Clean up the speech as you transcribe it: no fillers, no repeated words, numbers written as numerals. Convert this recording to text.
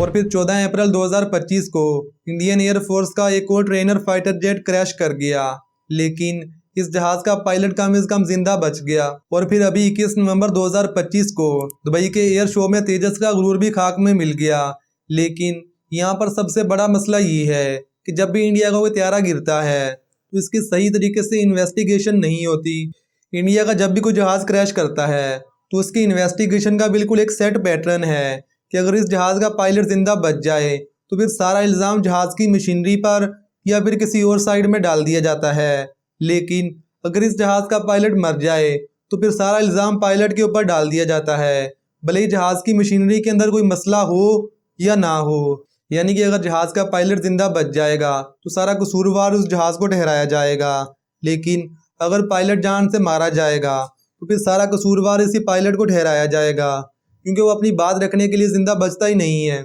और फिर 14 अप्रैल 2025 को इंडियन एयरफोर्स का एक और ट्रेनर फाइटर जेट क्रैश कर गया, लेकिन इस जहाज का पायलट कम से कम जिंदा बच गया। और फिर अभी 21 नवंबर 2025 को दुबई के एयर शो में तेजस का गुरूर भी खाक में मिल गया। लेकिन यहाँ पर सबसे बड़ा मसला ये है कि जब भी इंडिया का कोई त्यारा गिरता है तो इसकी सही तरीके से इन्वेस्टिगेशन नहीं होती। इंडिया का जब भी कोई जहाज क्रैश करता है तो उसकी इन्वेस्टिगेशन का बिल्कुल एक सेट पैटर्न है कि अगर इस जहाज का पायलट जिंदा बच जाए तो फिर सारा इल्ज़ाम जहाज की मशीनरी पर या फिर किसी और साइड में डाल दिया जाता है। लेकिन अगर इस जहाज का पायलट मर जाए तो फिर सारा इल्ज़ाम पायलट के ऊपर डाल दिया जाता है, भले ही जहाज की मशीनरी के अंदर कोई मसला हो या ना हो। यानी कि अगर जहाज का पायलट जिंदा बच जाएगा तो सारा कसूरवार उस जहाज को ठहराया जाएगा, लेकिन अगर पायलट जान से मारा जाएगा तो फिर सारा कसूरवार इसी पायलट को ठहराया जाएगा, क्योंकि वो अपनी बात रखने के लिए जिंदा बचता ही नहीं है।